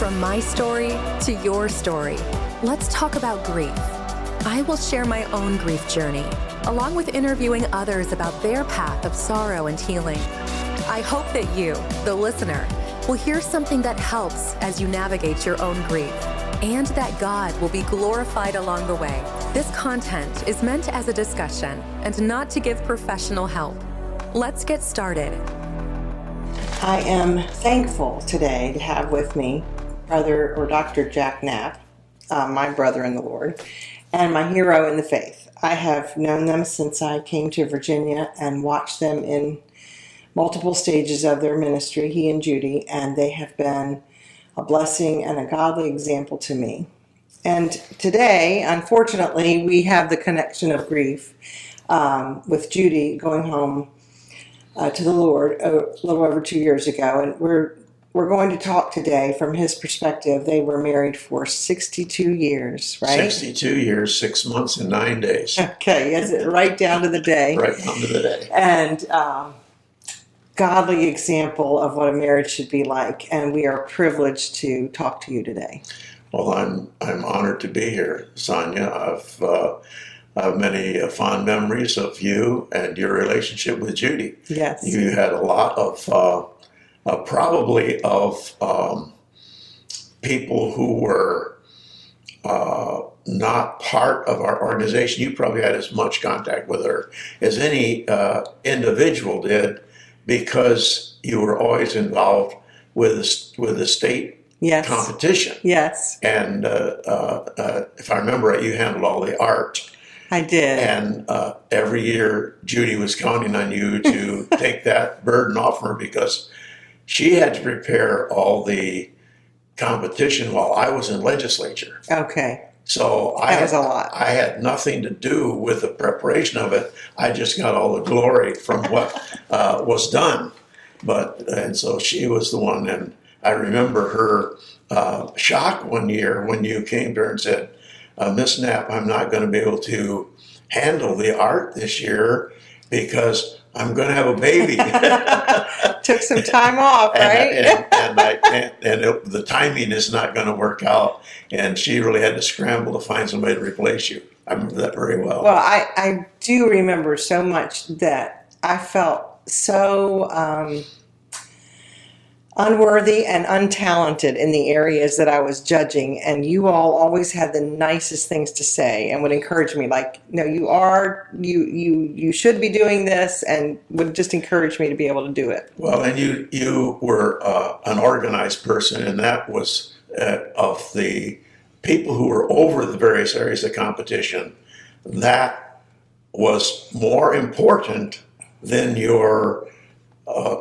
From my story to your story, let's talk about grief. I will share my own grief journey, along with interviewing others about their path of sorrow and healing. I hope that you, the listener, will hear something that helps as you navigate your own grief, and that God will be glorified along the way. This content is meant as a discussion and not to give professional help. Let's get started. I am thankful today to have with me Brother or Dr. Jack Knapp, my brother in the Lord, and my hero in the faith. I have known them since I came to Virginia and watched them in multiple stages of their ministry, he and Judy, and they have been a blessing and a godly example to me. And today, unfortunately, we have the connection of grief with Judy going home to the Lord a little over 2 years ago, and we're going to talk today from his perspective. They were married for 62 years, right? 62 years, 6 months, and 9 days. Okay, yes, right down to the day. Right down to the day. And godly example of what a marriage should be like, and we are privileged to talk to you today. Well, I'm honored to be here, Sonia. I have many fond memories of you and your relationship with Judy. Yes. You had a lot of, probably of people who were not part of our organization. You probably had as much contact with her as any individual did, because you were always involved with the state Yes. competition. Yes. And if I remember right, you handled all the art. I did. And every year, Judy was counting on you to take that burden off her, because she had to prepare all the competition while I was in legislature. Okay. So That was a lot. I had nothing to do with the preparation of it. I just got all the glory from what was done. And so she was the one, and I remember her shock one year when you came to her and said, Miss Knapp, I'm not going to be able to handle the art this year because I'm going to have a baby. Took some time off, right? and the timing is not going to work out. And she really had to scramble to find somebody to replace you. I remember that very well. Well, I do remember so much that I felt so unworthy and untalented in the areas that I was judging, and you all always had the nicest things to say and would encourage me, like, no, you should be doing this, and would just encourage me to be able to do it. Well, and you were an organized person, and that was of the people who were over the various areas of competition, that was more important than your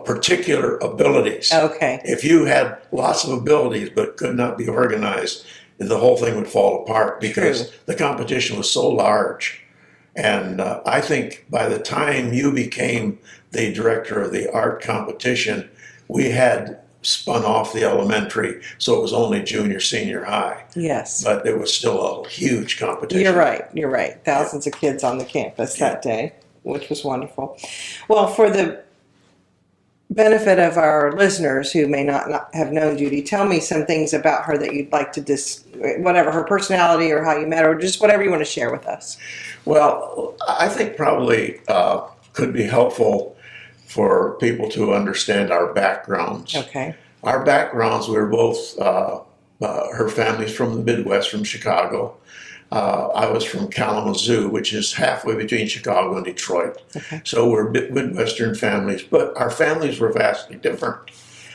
particular abilities. Okay. If you had lots of abilities but could not be organized, the whole thing would fall apart, because True. The competition was so large. And I think by the time you became the director of the art competition, we had spun off the elementary, so it was only junior, senior high. Yes. But it was still a huge competition. You're right. Thousands of kids on the campus that day, which was wonderful. Well, for the benefit of our listeners who may not have known Judy, tell me some things about her that you'd like to whatever, her personality or how you met her, or just whatever you want to share with us. Well, I think probably could be helpful for people to understand our backgrounds. Okay. Our backgrounds, we were both, her family's from the Midwest, from Chicago. I was from Kalamazoo, which is halfway between Chicago and Detroit. Okay. So we're Midwestern families, but our families were vastly different.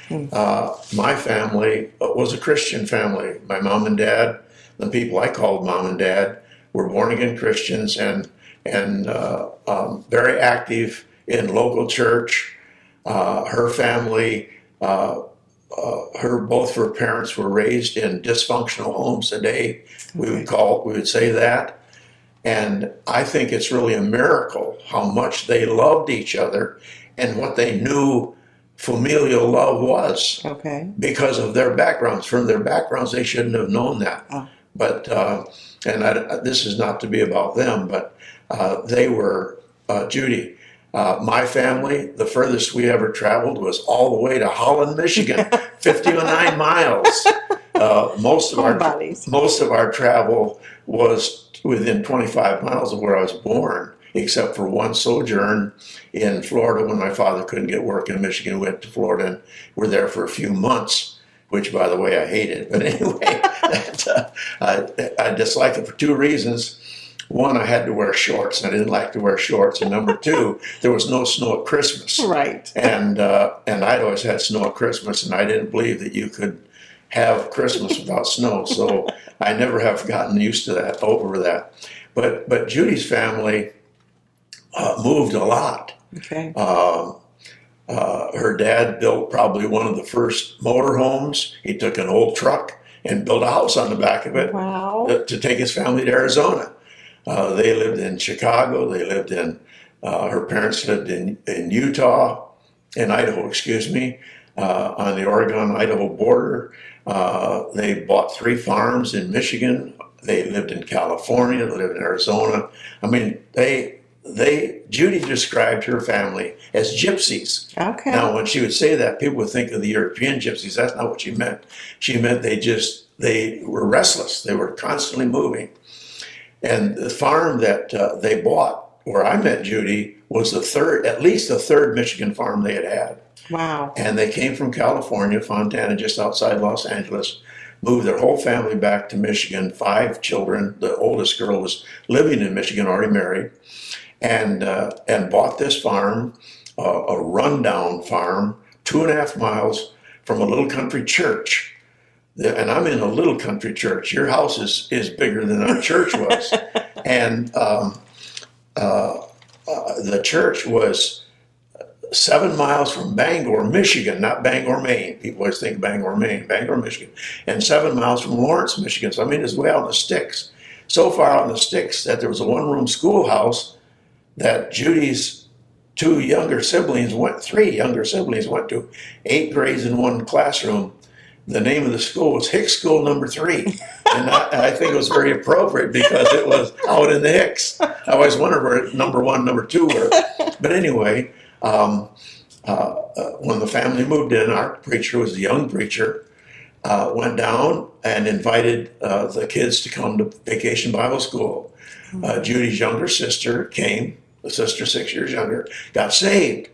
My family was a Christian family. My mom and dad, the people I called mom and dad, were born-again Christians and very active in local church. Her family, both her parents were raised in dysfunctional homes today. We would say that. And I think it's really a miracle how much they loved each other and what they knew familial love was. Okay. Because of their backgrounds. From their backgrounds, they shouldn't have known that. Oh. But, this is not to be about them, but they were, Judy, my family, the furthest we ever traveled was all the way to Holland, Michigan, 59 miles. Homebodies. most of our travel was within 25 miles of where I was born, except for one sojourn in Florida when my father couldn't get work in Michigan. We went to Florida and were there for a few months, which, by the way, I hated. But anyway, I disliked it for two reasons. One, I had to wear shorts. I didn't like to wear shorts. And number two, there was no snow at Christmas. Right. And I'd always had snow at Christmas, and I didn't believe that you could have Christmas without snow. So I never have gotten used to that, over that. But Judy's family moved a lot. Okay. Her dad built probably one of the first motorhomes. He took an old truck and built a house on the back of it. Wow. To take his family to Arizona. They lived in Chicago. They lived in, her parents lived in Idaho, on the Oregon-Idaho border. They bought 3 farms in Michigan. They lived in California. They lived in Arizona. I mean, Judy described her family as gypsies. Okay. Now, when she would say that, people would think of the European gypsies. That's not what she meant. She meant they were restless. They were constantly moving. And the farm that they bought, where I met Judy, was at least the third Michigan farm they had had. Wow. And they came from California, Fontana, just outside Los Angeles, moved their whole family back to Michigan, 5 children. The oldest girl was living in Michigan, already married, and bought this farm, a rundown farm, 2.5 miles from a little country church. And I'm in a little country church. Your house is bigger than our church was. And the church was 7 miles from Bangor, Michigan, not Bangor, Maine. People always think Bangor, Maine, Bangor, Michigan. And 7 miles from Lawrence, Michigan. So, I mean, it's way out in the sticks. So far out in the sticks that there was a one-room schoolhouse that Judy's 3 younger siblings went to 8 grades in one classroom. The name of the school was Hicks School Number 3. And I think it was very appropriate because it was out in the Hicks. I always wondered where number 1, number 2 were. But anyway, when the family moved in, our preacher was a young preacher, went down and invited the kids to come to Vacation Bible School. Judy's younger sister came, the sister 6 years younger, got saved.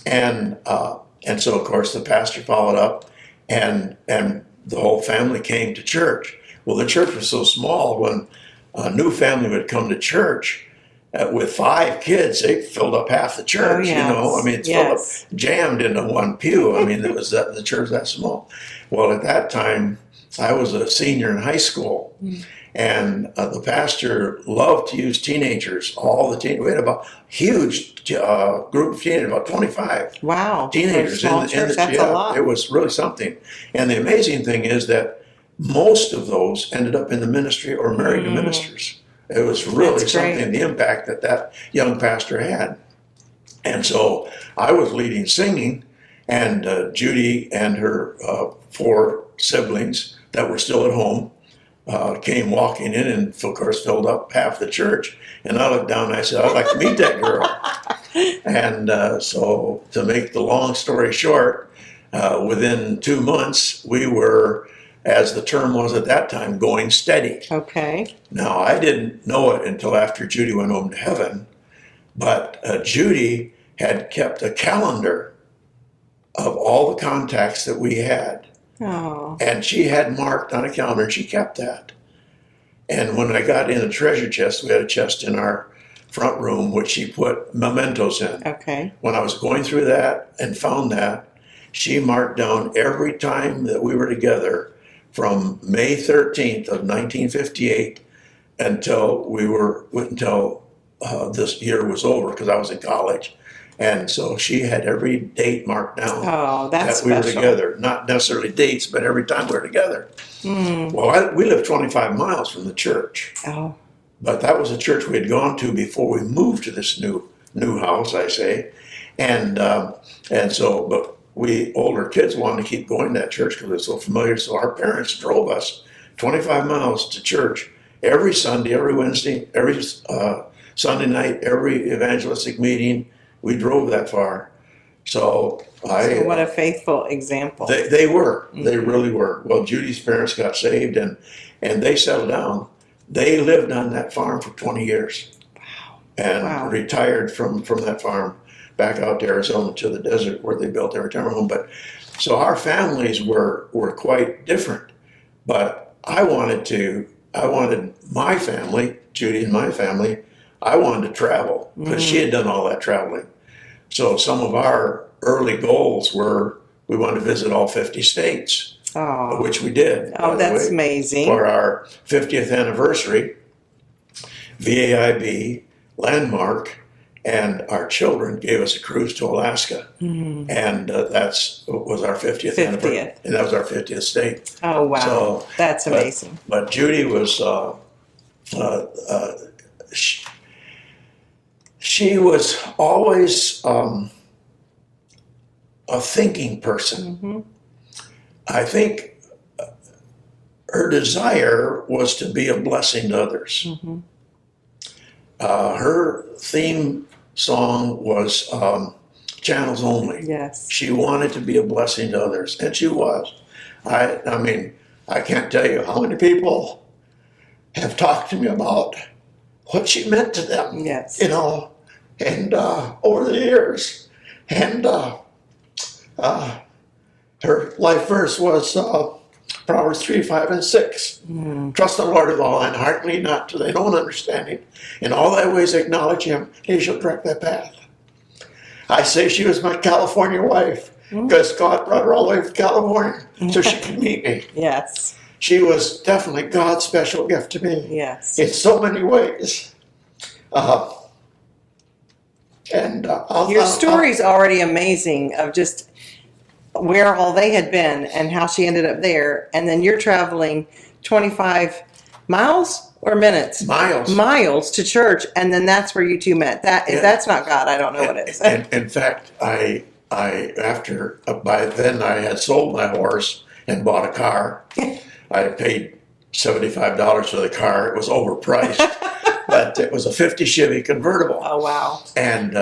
And so, of course, the pastor followed up. And the whole family came to church. Well, the church was so small, when a new family would come to church with 5 kids, they filled up half the church. Oh, yes. I mean, it's filled up, jammed into one pew. I mean, the church that small. Well, at that time, I was a senior in high school, and the pastor loved to use teenagers. We had a huge group of teenagers, about 25. Wow. Teenagers in the church, that's a lot. It was really something. And the amazing thing is that most of those ended up in the ministry or married to ministers. It was really something, the impact that young pastor had. And so I was leading singing, and Judy and her 4 siblings that were still at home came walking in and, of course, filled up half the church. And I looked down and I said, I'd like to meet that girl. And so, to make the long story short, within 2 months, we were, as the term was at that time, going steady. Okay. Now, I didn't know it until after Judy went home to heaven, but Judy had kept a calendar of all the contacts that we had. Oh. And she had marked on a calendar, and she kept that. And when I got in a treasure chest, we had a chest in our front room, which she put mementos in. Okay. When I was going through that and found that, she marked down every time that we were together from May 13th of 1958 until this year was over, because I was in college. And so she had every date marked down. Oh, that's that we special. were together. Not necessarily dates, but every time we were together. Well, we lived 25 miles from the church. Oh. But that was a church we had gone to before we moved to this new house, I say. And so, but we older kids wanted to keep going to that church because it was so familiar. So our parents drove us 25 miles to church every Sunday, every Wednesday, every Sunday night, every evangelistic meeting. We drove that far. So So what a faithful example. they were. They really were. Well, Judy's parents got saved and they settled down. They lived on that farm for 20 years. Wow. And Wow. retired from that farm back out to Arizona to the desert where they built their retirement home. But so our families were quite different. But I wanted my family, Judy and my family, I wanted to travel because she had done all that traveling. So some of our early goals were we wanted to visit all 50 states, Oh, which we did. oh, that's amazing. For our 50th anniversary, VAIB, Landmark, and our children gave us a cruise to Alaska. And that was our 50th anniversary. And that was our 50th state. Oh, wow. So, that's amazing. But Judy was, she was always a thinking person. I think her desire was to be a blessing to others. Her theme song was Channels Only. Yes. She wanted to be a blessing to others, and she was. I mean, I can't tell you how many people have talked to me about what she meant to them. Yes. You know, and over the years, and her life verse was Proverbs 3, 5, and 6. Trust the Lord with all thine heart, and lean not to thine own understanding. In all thy ways acknowledge him, he shall direct thy path. I say she was my California wife because God brought her all the way from California so she could meet me. Yes. She was definitely God's special gift to me. Yes. In so many ways. Your story's already amazing of just where all they had been and how she ended up there. And then you're traveling 25 miles or minutes? Miles to church. And then that's where you two met. If that's not God, I don't know what is. And in fact, I by then I had sold my horse and bought a car. I had paid $75 for the car. It was overpriced, but it was a 50 Chevy convertible. Oh, wow. And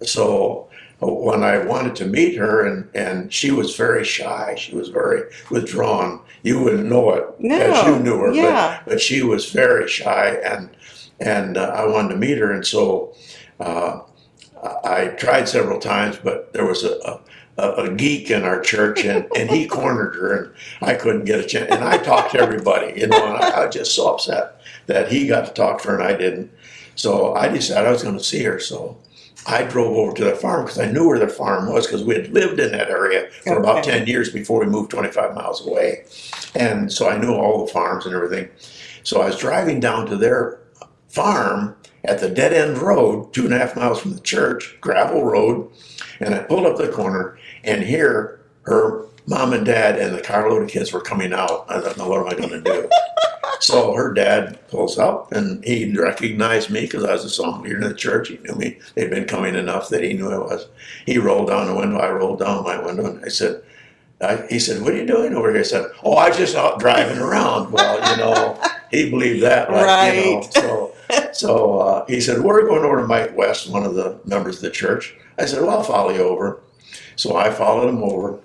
so when I wanted to meet her, and she was very shy, she was very withdrawn. You wouldn't know it as you knew her, but she was very shy, and I wanted to meet her, and so I tried several times, but there was a geek in our church, and he cornered her, and I couldn't get a chance. And I talked to everybody, you know, and I was just so upset that he got to talk to her and I didn't. So I decided I was going to see her. So I drove over to the farm because I knew where the farm was because we had lived in that area for about 10 years before we moved 25 miles away. And so I knew all the farms and everything. So I was driving down to their farm at the dead end road, 2.5 miles from the church, gravel road. And I pulled up the corner, and here her mom and dad and the carload of kids were coming out. I thought, no, what am I going to do? So her dad pulls up, and he recognized me because I was a song leader in the church. He knew me. They'd been coming enough that he knew I was. He rolled down the window. I rolled down my window, and he said, what are you doing over here? I said, oh, I was just out driving around. Well, you know, he believed that, right? You know, so he said, we're going over to Mike West, one of the members of the church. I said, well, I'll follow you over. So I followed him over.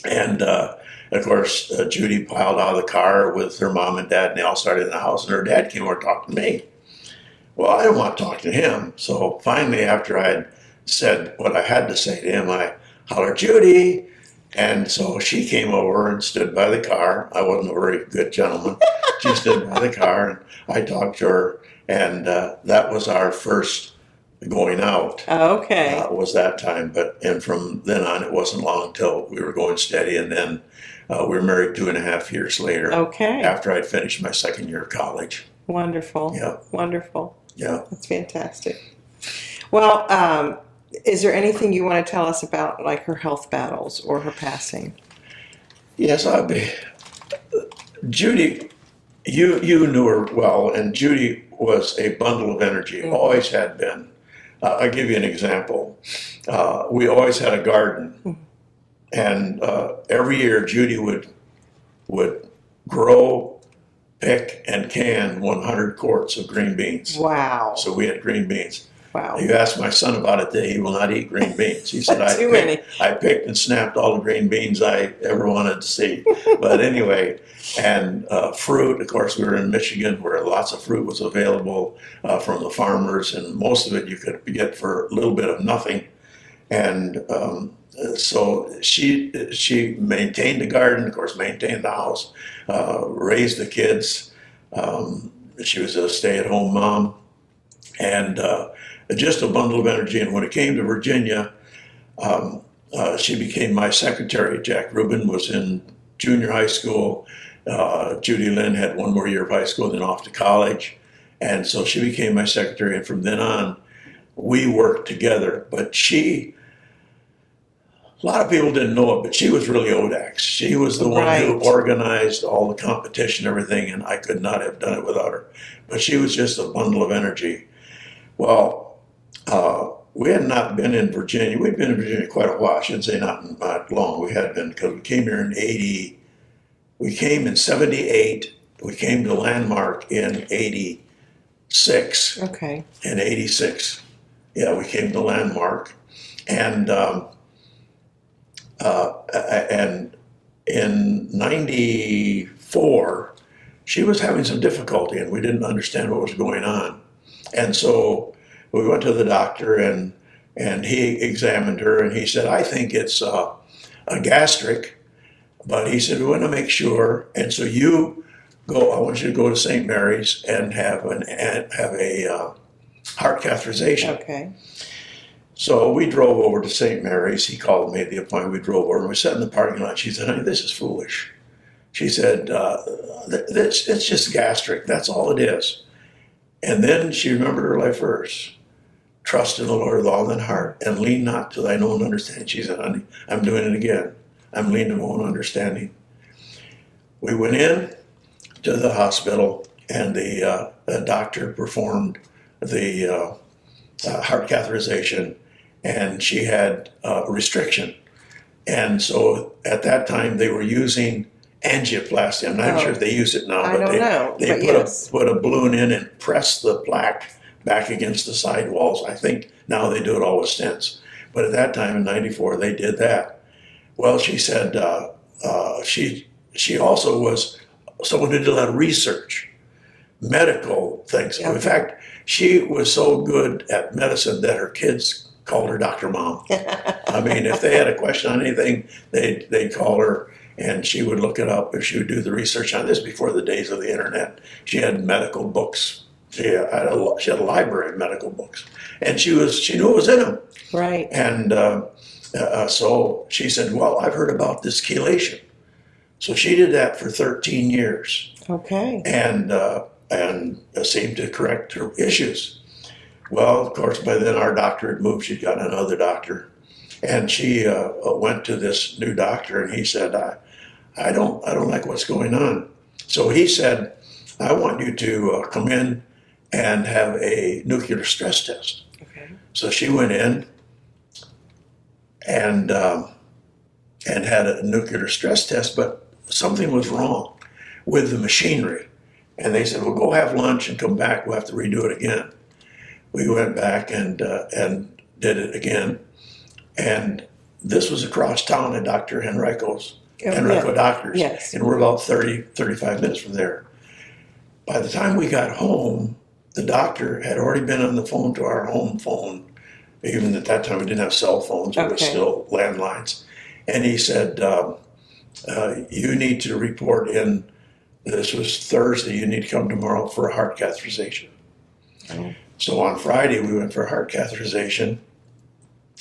And, of course, Judy piled out of the car with her mom and dad, and they all started in the house. And her dad came over to talk to me. Well, I didn't want to talk to him. So finally, after I had said what I had to say to him, I hollered, Judy. And so she came over and stood by the car. I wasn't a very good gentleman. She stood by the car, and I talked to her. And that was our first going out. Okay. Was that time. And from then on, it wasn't long until we were going steady. And then we were married 2.5 years later. Okay. After I'd finished my second year of college. Wonderful. Yeah. Wonderful. Yeah. That's fantastic. Well, is there anything you want to tell us about, like, her health battles or her passing? Yes, Judy, you knew her well, and Judy was a bundle of energy, always had been. I'll give you an example. We always had a garden, and every year Judy would grow, pick, and can 100 quarts of green beans. Wow. So we had green beans. Wow. You ask my son about it today, he will not eat green beans. He said, Too many. I picked and snapped all the green beans I ever wanted to see. But anyway, and fruit, of course, we were in Michigan where lots of fruit was available from the farmers, and most of it you could get for a little bit of nothing. And so she maintained the garden, of course, maintained the house, raised the kids. She was a stay-at-home mom, and just a bundle of energy. And when it came to Virginia, she became my secretary. Jack Rubin was in junior high school. Judy Lynn had one more year of high school, then off to college. And so she became my secretary. And from then on, we worked together. But a lot of people didn't know it, but she was really ODAX. She was the one who organized all the competition, everything, and I could not have done it without her. But she was just a bundle of energy. Well, we had not been in Virginia. We'd been in Virginia quite a while. I shouldn't say not long. We had been, because we came here in 80. We came in 78. We came to Landmark in 86. Okay. In 86. Yeah, we came to Landmark. And in 94, she was having some difficulty and we didn't understand what was going on. And so we went to the doctor and he examined her and he said, I think it's a gastric, but he said, we want to make sure. And so I want you to go to St. Mary's and have a heart catheterization. Okay. So we drove over to St. Mary's. He called, made the appointment. We drove over and we sat in the parking lot. She said, honey, this is foolish. She said, it's just gastric. That's all it is. And then she remembered her life verse. Trust in the Lord with all thine heart and lean not to thine own understanding. She said, honey, I'm doing it again. I'm leaning to my own understanding. We went in to the hospital and the doctor performed the heart catheterization, and she had a restriction. And so at that time they were using angioplasty. I'm not sure if they use it now, but they put a balloon in and press the plaque back against the side walls. I think now they do it all with stents. But at that time in 94, they did that. Well, she said she also was someone who did a lot of research, medical things. Okay. In fact, she was so good at medicine that her kids called her Dr. Mom. I mean, if they had a question on anything, they'd call her and she would look it up and she would do the research on this before the days of the internet. She had medical books. She had a library of medical books, and she knew what was in them. Right. And so she said, well, I've heard about this chelation. So she did that for 13 years. Okay. And seemed to correct her issues. Well, of course, by then our doctor had moved. She'd got another doctor. And she went to this new doctor, and he said, I don't like what's going on. So he said, I want you to come in and have a nuclear stress test. Okay. So she went in and had a nuclear stress test, but something was wrong with the machinery. And they said, well, go have lunch and come back. We'll have to redo it again. We went back and did it again. And this was across town at Dr. Enrico Doctors. Yes. And we're about 35 minutes from there. By the time we got home, the doctor had already been on the phone to our home phone. Even at that time, we didn't have cell phones. It was still landlines. And he said, you need to report in. This was Thursday. You need to come tomorrow for a heart catheterization. Oh. So on Friday, we went for a heart catheterization.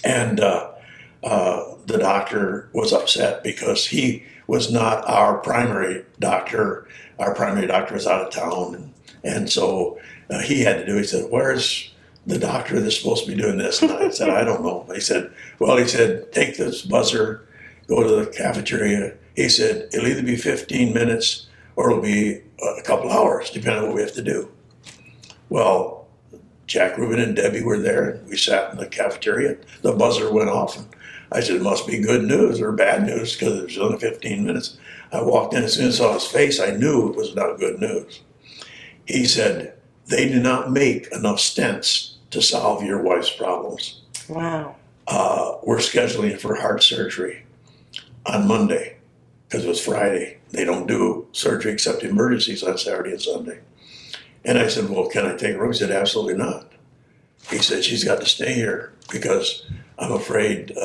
And the doctor was upset because he was not our primary doctor. Our primary doctor was out of town. And so he had to do it. He said, where's the doctor that's supposed to be doing this? And I said, I don't know. He said, take this buzzer, go to the cafeteria. He said, it'll either be 15 minutes or it'll be a couple hours, depending on what we have to do. Well, Jack Rubin and Debbie were there, and we sat in the cafeteria. The buzzer went off, and I said, it must be good news or bad news, because it was only 15 minutes. I walked in, as soon as I saw his face, I knew it was not good news. He said, they do not make enough stents to solve your wife's problems. Wow. We're scheduling for heart surgery on Monday because it was Friday. They don't do surgery except emergencies on Saturday and Sunday. And I said, well, can I take her? He said, absolutely not. He said, she's got to stay here because I'm afraid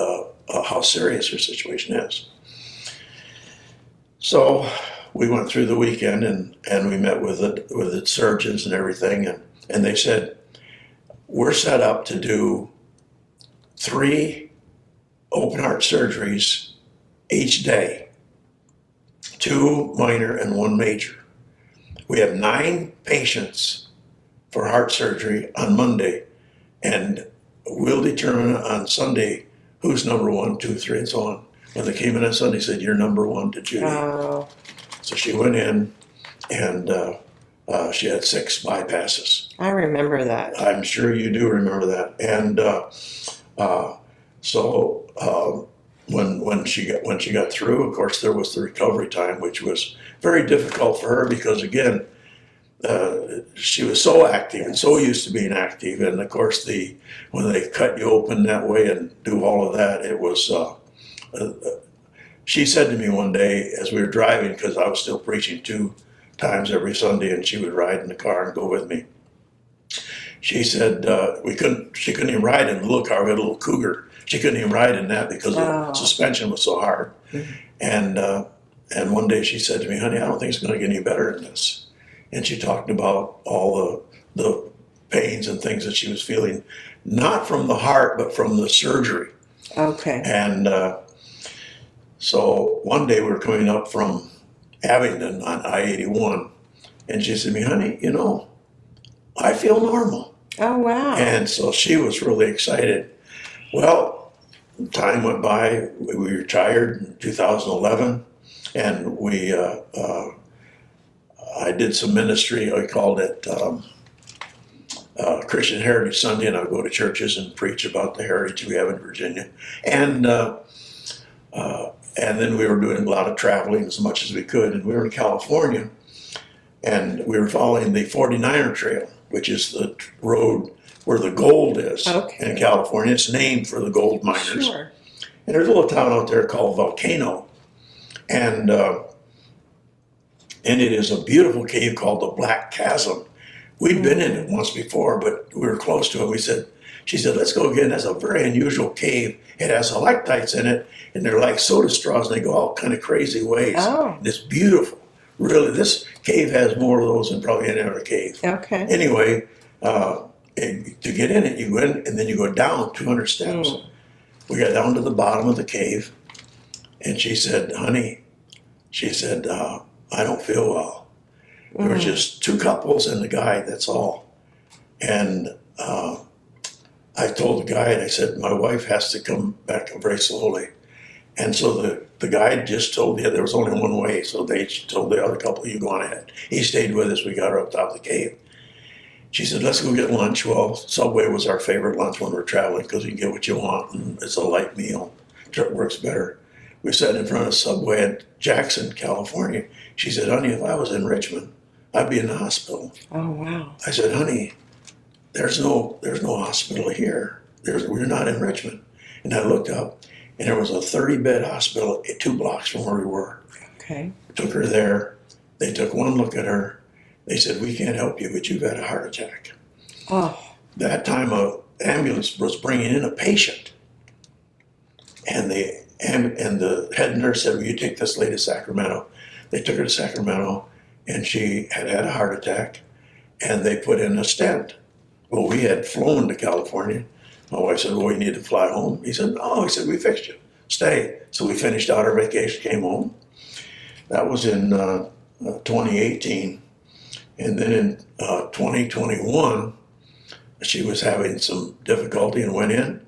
how serious her situation is. So we went through the weekend and we met with the surgeons and everything. And they said, we're set up to do 3 open heart surgeries each day, 2 minor and 1 major. We have 9 patients for heart surgery on Monday, and we'll determine on Sunday who's number 1, 2, 3, and so on. When they came in on Sunday, said, you're number 1 to Judy. Oh. So she went in, and she had 6 bypasses. I remember that. I'm sure you do remember that. And so when she got through, of course, there was the recovery time, which was very difficult for her because, again, she was so active and so used to being active. And of course, when they cut you open that way and do all of that, it was. She said to me one day as we were driving, because I was still preaching 2 times every Sunday, and she would ride in the car and go with me. She said she couldn't even ride in the little car. We had a little Cougar. She couldn't even ride in that because the suspension was so hard. Mm-hmm. And one day she said to me, honey, I don't think it's going to get any better than this. And she talked about all the pains and things that she was feeling, not from the heart, but from the surgery. Okay. And so one day we were coming up from Abingdon on I-81, and she said to me, honey, I feel normal. Oh, wow. And so she was really excited. Well, time went by. We retired in 2011, and I did some ministry. I called it Christian Heritage Sunday, and I would go to churches and preach about the heritage we have in Virginia. And then we were doing a lot of traveling as much as we could. And we were in California, and we were following the 49er Trail, which is the road where the gold is in California. It's named for the gold miners. Sure. And there's a little town out there called Volcano. And it is a beautiful cave called the Black Chasm. We'd been in it once before, but we were close to it. She said, let's go again. It's a very unusual cave. It has stalactites in it, and they're like soda straws, and they go all kind of crazy ways. Oh. And it's beautiful. Really, this cave has more of those than probably any other cave. Okay. Anyway, to get in it, you go in, and then you go down 200 steps. We got down to the bottom of the cave, and she said, honey, I don't feel well. There were just 2 couples and the guide, that's all. And I told the guide, I said, my wife has to come back very slowly. And so the guide just told there was only one way, so they told the other couple, you go on ahead. He stayed with us. We got her up top of the cave. She said, let's go get lunch. Well, Subway was our favorite lunch when we're traveling because you can get what you want, and it's a light meal. It works better. We sat in front of Subway at Jackson, California. She said, honey, if I was in Richmond, I'd be in the hospital. Oh, wow. I said, honey, there's no hospital here. We're not in Richmond. And I looked up, and there was a 30-bed hospital 2 blocks from where we were. Okay. Took her there. They took one look at her. They said, we can't help you, but you've had a heart attack. Oh. That time, an ambulance was bringing in a patient. And the head nurse said, will you take this lady to Sacramento? They took her to Sacramento, and she had a heart attack, and they put in a stent. Well, we had flown to California. My wife said, well, you need to fly home. He said, no. He said, we fixed you. Stay. So we finished out our vacation, came home. That was in 2018. And then in 2021, she was having some difficulty and went in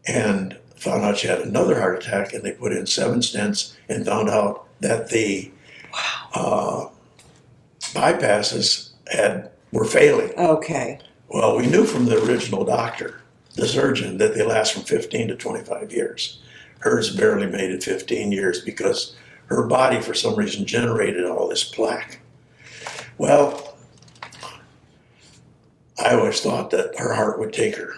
and found out she had another heart attack, and they put in 7 stents and found out that the bypasses were failing. Okay. Well, we knew from the original doctor, the surgeon, that they last from 15 to 25 years. Hers barely made it 15 years because her body, for some reason, generated all this plaque. Well, I always thought that her heart would take her.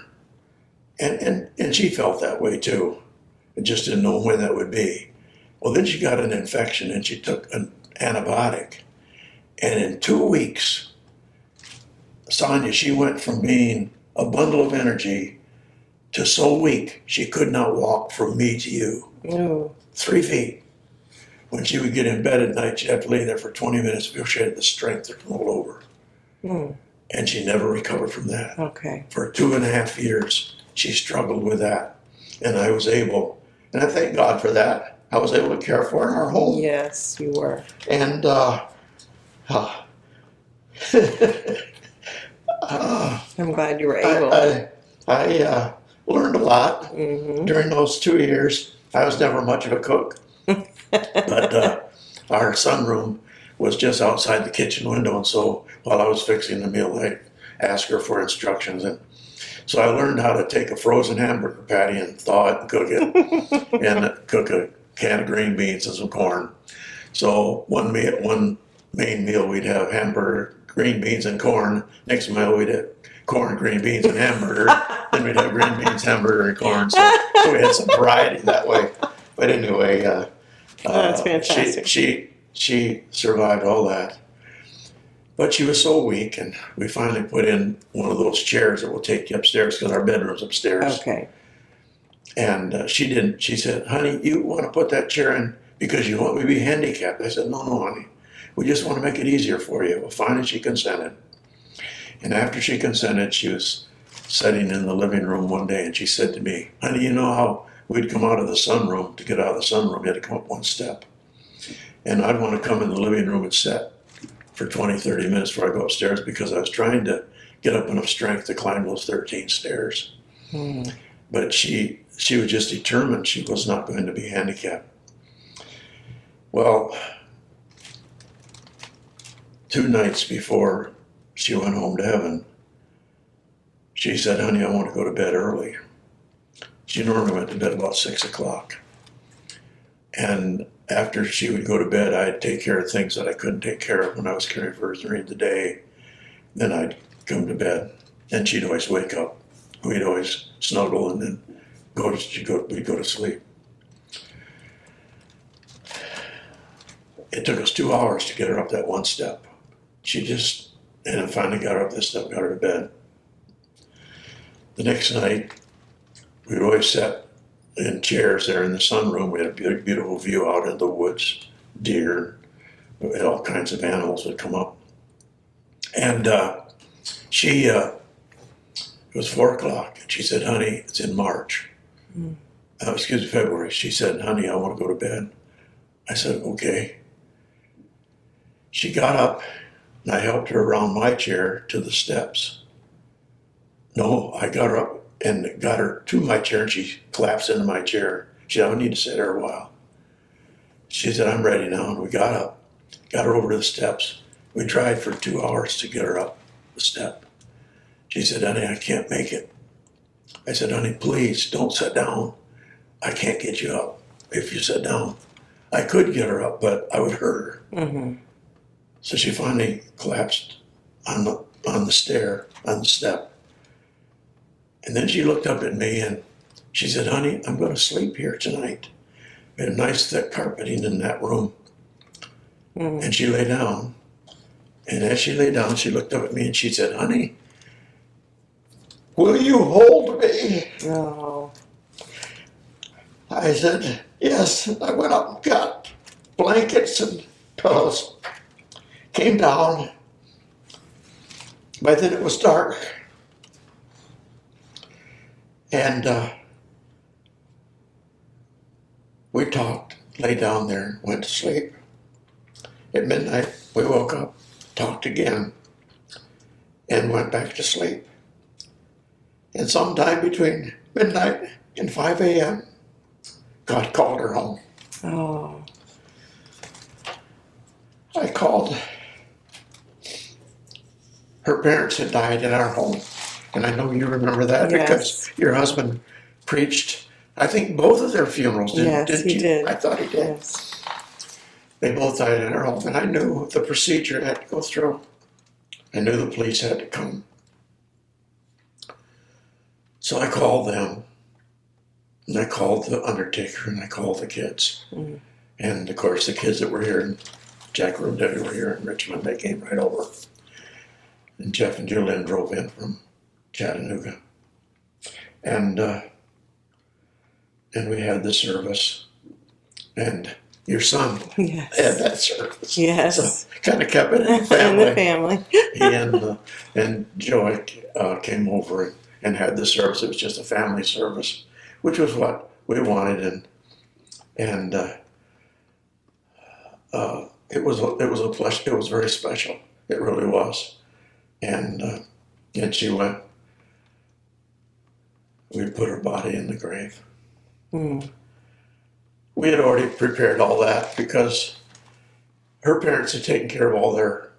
And she felt that way too. I just didn't know when that would be. Well, then she got an infection and she took an antibiotic. And in 2 weeks, Sonia, she went from being a bundle of energy to so weak she could not walk from me to you. Oh. 3 feet. When she would get in bed at night, she'd have to lay there for 20 minutes before she had the strength to roll over. Mm. And she never recovered from that. Okay. For 2.5 years, she struggled with that. And I was able, and I thank God for that. I was able to care for her in our home. Yes, you were. And I'm glad you were able. I learned a lot Mm-hmm. during those 2 years. I was never much of a cook. But our sunroom was just outside the kitchen window, and so while I was fixing the meal, I asked her for instructions, and so I learned how to take a frozen hamburger patty and thaw it and cook it, and cook a can of green beans and some corn. So one main meal we'd have hamburger, green beans, and corn. Next meal we'd have corn, green beans, and hamburger. Then we'd have green beans, hamburger, and corn. So we had some variety that way. But anyway. That's fantastic. She survived all that. But she was so weak, and we finally put in one of those chairs that will take you upstairs because our bedroom's upstairs. Okay. And she didn't. She said, honey, you want to put that chair in because you want me to be handicapped? I said, no, honey. We just want to make it easier for you. Well, finally she consented. And after she consented, she was sitting in the living room one day, and she said to me, honey, you know how we'd come out of the sunroom? To get out of the sunroom, you had to come up one step. And I'd want to come in the living room and sit for 20, 30 minutes before I go upstairs because I was trying to get up enough strength to climb those 13 stairs. Mm. But she was just determined she was not going to be handicapped. Well, 2 nights before she went home to heaven, she said, honey, I want to go to bed early. She normally went to bed about 6 o'clock. And after she would go to bed, I'd take care of things that I couldn't take care of when I was caring for her during the day. Then I'd come to bed, and she'd always wake up. We'd always snuggle, and then we'd go to sleep. It took us 2 hours to get her up that one step. And I finally got her up this step, got her to bed. The next night, we'd always sit in chairs there in the sunroom. We had a beautiful view out in the woods, deer, we had all kinds of animals would come up. And it was 4 o'clock, and she said, honey, it's in March. February. She said, honey, I want to go to bed. I said, okay. She got up, and I helped her around my chair to the steps. No, I got her up and got her to my chair, and she collapsed into my chair. She said, I need to sit here a while. She said, I'm ready now, and we got up, got her over to the steps. We tried for 2 hours to get her up the step. She said, honey, I can't make it. I said, honey, please don't sit down. I can't get you up if you sit down. I could get her up, but I would hurt her. Mm-hmm. So she finally collapsed on the step. And then she looked up at me and she said, honey, I'm going to sleep here tonight. We had a nice thick carpeting in that room. Mm-hmm. And she lay down. And as she lay down, she looked up at me and she said, honey, will you hold me? Oh. I said, yes. I went up and got blankets and pillows. Came down. By then it was dark. And we talked, lay down there, went to sleep. At midnight, we woke up, talked again, and went back to sleep. And sometime between midnight and 5 a.m., God called her home. Oh. I called. Her parents had died in our home. And I know you remember that because your husband preached, I think, both of their funerals, didn't he you? did. I thought he did. Yes. They both died in our home. And I knew the procedure had to go through. I knew the police had to come. So I called them, and I called the undertaker, and I called the kids. Mm. And of course, the kids that were here, and Jack and Debbie were here in Richmond, they came right over. And Jeff and Julian drove in from Chattanooga. And we had the service. And your son yes. had that service. Yes. So kind of kept it in the family. In the family. He and Joy came over and had the service. It was just a family service, which was what we wanted. And it was very special. It really was. And she went. We put her body in the grave. Mm. We had already prepared all that because her parents had taken care of all their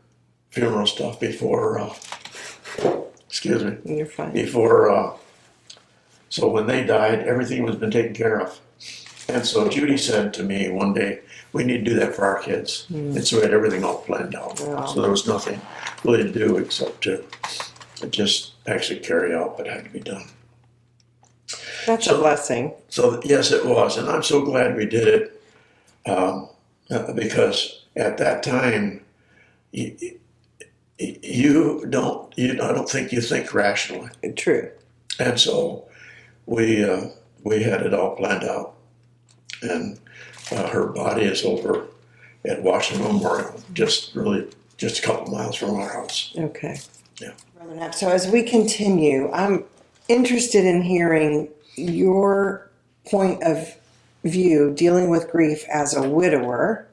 funeral stuff before, excuse me. You're fine. Before, so when they died, everything was been taken care of. And so Judy said to me one day, we need to do that for our kids. Mm. And so we had everything all planned out. Wow. So there was nothing really to do except to just actually carry out what had to be done. That's a blessing. So yes, it was, and I'm so glad we did it because at that time, I don't think you think rationally. True. And so we had it all planned out, and her body is over at Washington Memorial, just a couple miles from our house. Okay. Yeah. Brother Knapp, so as we continue, I'm interested in hearing your point of view dealing with grief as a widower.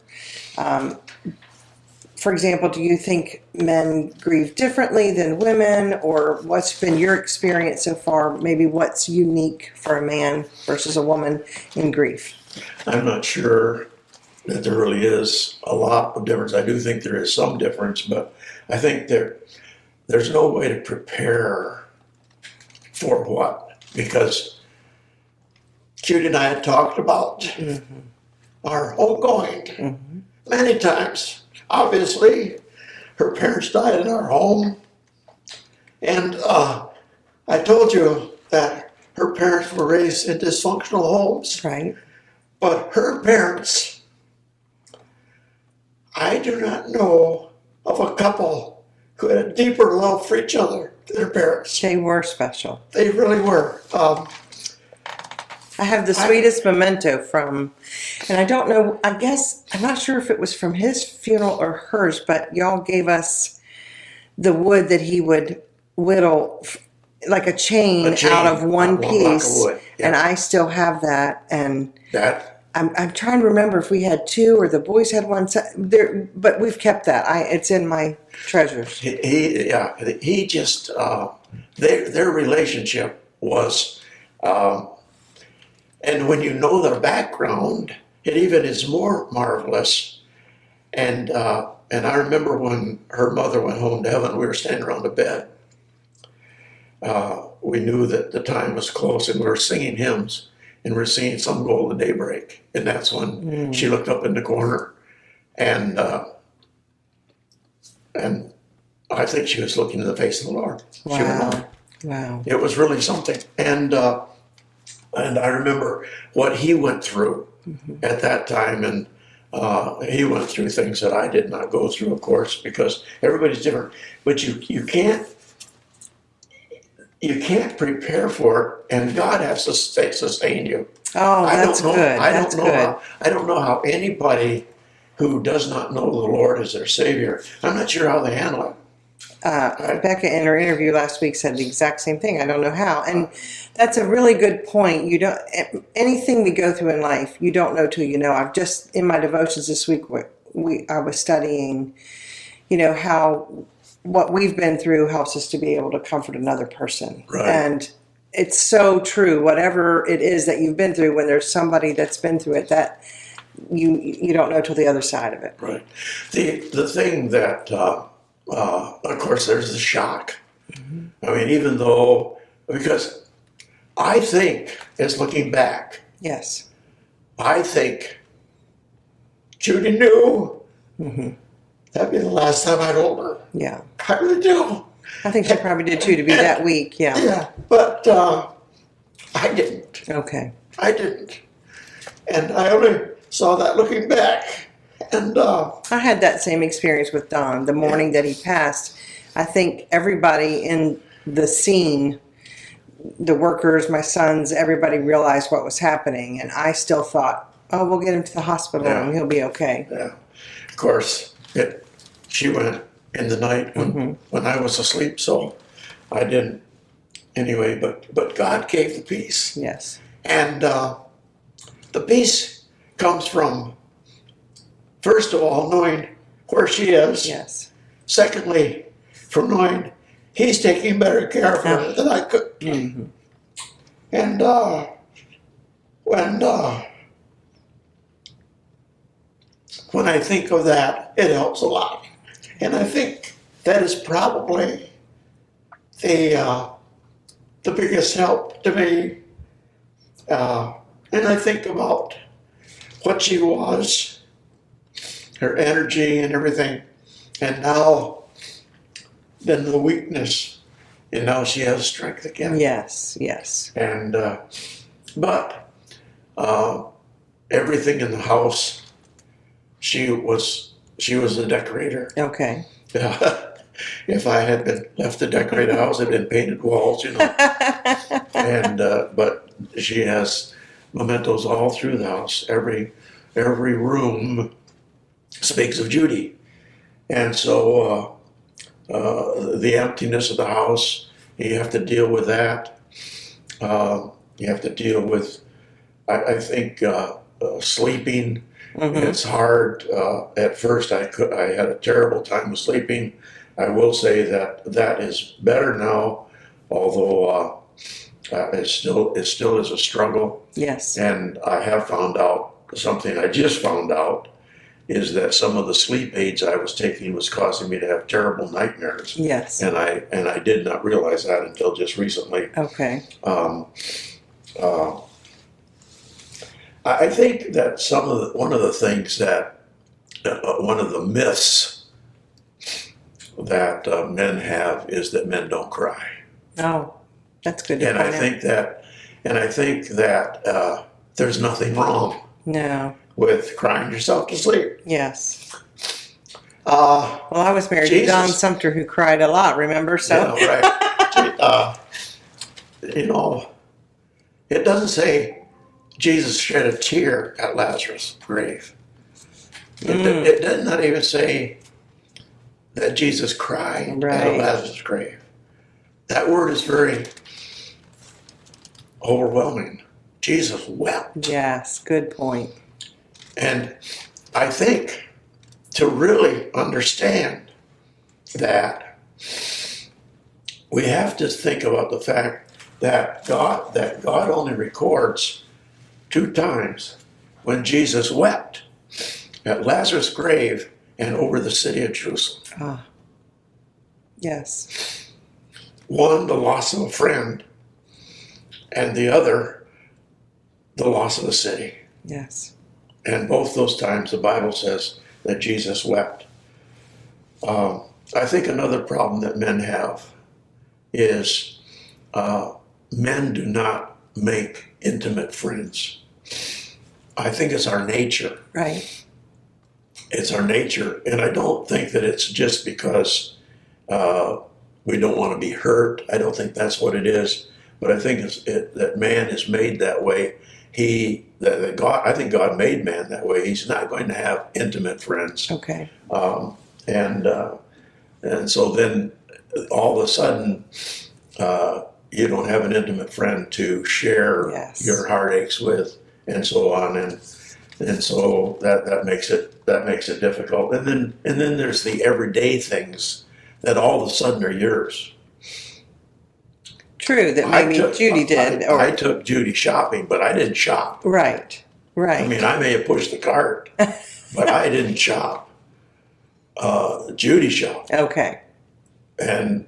For example, do you think men grieve differently than women, or what's been your experience so far? Maybe what's unique for a man versus a woman in grief? I'm not sure that there really is a lot of difference. I do think there is some difference, but I think there's no way to prepare for what, because Judy and I had talked about mm-hmm. our homegoing mm-hmm. many times. Obviously, her parents died in our home, and I told you that her parents were raised in dysfunctional homes. Right. But her parents, I do not know of a couple who had a deeper love for each other than their parents. They were special. They really were. I have the sweetest memento from, and I don't know, I guess, I'm not sure if it was from his funeral or hers, but y'all gave us the wood that he would whittle, like a chain out of one piece, yeah. And I still have that, and I'm trying to remember if we had two or the boys had one, but we've kept that. It's in my treasures. He just, their relationship was, and when you know their background, it even is more marvelous. And I remember when her mother went home to heaven, we were standing around the bed. We knew that the time was close, and we were singing hymns, and we were singing Some Golden Daybreak. And that's when she looked up in the corner, and I think she was looking in the face of the Lord. Wow. Wow. It was really something. And I remember what he went through mm-hmm. at that time, and he went through things that I did not go through, of course, because everybody's different. But you can't prepare for it, and God has to sustain you. Oh, that's good. I don't know how anybody who does not know the Lord as their Savior, I'm not sure how they handle it. Becca in her interview last week said the exact same thing. I don't know how. And that's a really good point. Anything we go through in life, you don't know till you know. I've just, in my devotions this week, I was studying, how what we've been through helps us to be able to comfort another person. Right. And it's so true. Whatever it is that you've been through, when there's somebody that's been through it, that you don't know till the other side of it. Right. The thing that, of course, there's the shock. Mm-hmm. I mean, even though, because I think, as looking back, yes, I think Judy knew mm-hmm. that'd be the last time I told her. Yeah. I really do. I think she probably did too, to be that weak. Yeah. Yeah. But I didn't. Okay. I didn't. And I only saw that looking back. And I had that same experience with Don the morning that he passed. I think everybody in the scene, the workers, my sons, everybody realized what was happening. And I still thought, oh, we'll get him to the hospital and he'll be okay. yeah, of course, she went in the night when I was asleep, so I didn't. Anyway, but God gave the peace. Yes. And the peace comes from, first of all, knowing where she is. Yes. Secondly, from knowing He's taking better care of her than I could. Mm-hmm. And when I think of that, it helps a lot. And I think that is probably the biggest help to me. And I think about what she was, her energy and everything, and now then the weakness, and now she has strength again. Yes, yes. And but everything in the house, she was a decorator. Okay. If I had been left to decorate a house, it'd been painted walls, And but she has mementos all through the house. Every room speaks of Judy, and so the emptiness of the house, you have to deal with that. You have to deal with, I think, sleeping. It's hard. At first, I had a terrible time with sleeping. I will say that is better now, although it still is a struggle. Yes. And I have found out something. I just found out is that some of the sleep aids I was taking was causing me to have terrible nightmares. Yes. And I did not realize that until just recently. Okay. I think that one of the things that one of the myths that men have is that men don't cry. Oh, that's good to And point I out. think that there's nothing wrong No. with crying yourself to sleep. Yes. Well, I was married to Don Sumter, who cried a lot, remember? So. Yeah, right. It doesn't say Jesus shed a tear at Lazarus' grave. It does not even say that Jesus cried at Lazarus' grave. That word is very overwhelming. Jesus wept. Yes, good point. And I think to really understand that, we have to think about the fact that God only records 2 times when Jesus wept at Lazarus' grave and over the city of Jerusalem. Ah. Yes. One, the loss of a friend, and the other, the loss of the city. Yes. And both those times the Bible says that Jesus wept. I think another problem that men have is men do not make intimate friends. I think it's our nature. Right. It's our nature. And I don't think that it's just because we don't want to be hurt. I don't think that's what it is. But I think that man is made that way. I think God made man that way. He's not going to have intimate friends. Okay. And so then all of a sudden, you don't have an intimate friend to share your heartaches with, and so on, and so that makes it difficult. And then there's the everyday things that all of a sudden are yours. True, that maybe Judy did. I took Judy shopping, but I didn't shop. Right. I mean, I may have pushed the cart, but I didn't shop. Judy shopped. Okay. And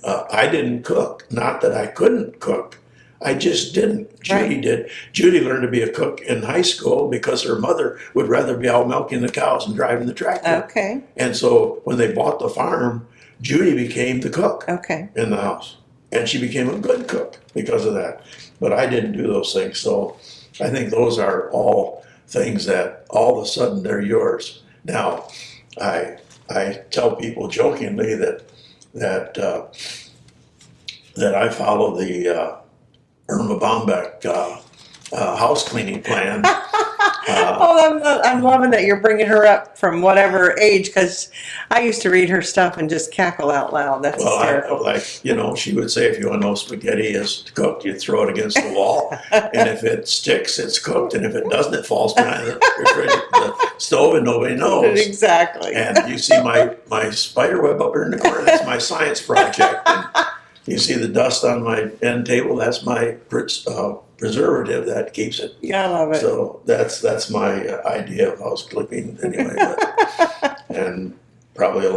I didn't cook. Not that I couldn't cook. I just didn't. Judy did. Judy learned to be a cook in high school because her mother would rather be out milking the cows and driving the tractor. Okay. And so when they bought the farm, Judy became the cook in the house. and she became a good cook because of that. But I didn't do those things, so I think those are all things that all of a sudden they're yours. Now, I tell people jokingly that I follow the Irma Bombeck house cleaning plan. I'm loving that you're bringing her up from whatever age, because I used to read her stuff and just cackle out loud. That's hysterical. She would say, if you want to know spaghetti is cooked, you throw it against the wall, and if it sticks, it's cooked, and if it doesn't, it falls behind the stove, and nobody knows. Exactly. And you see my spider web up here in the corner. That's my science project. And you see the dust on my end table. That's my preservative that keeps it. Yeah, I love it. So that's my idea of house cleaning anyway. And probably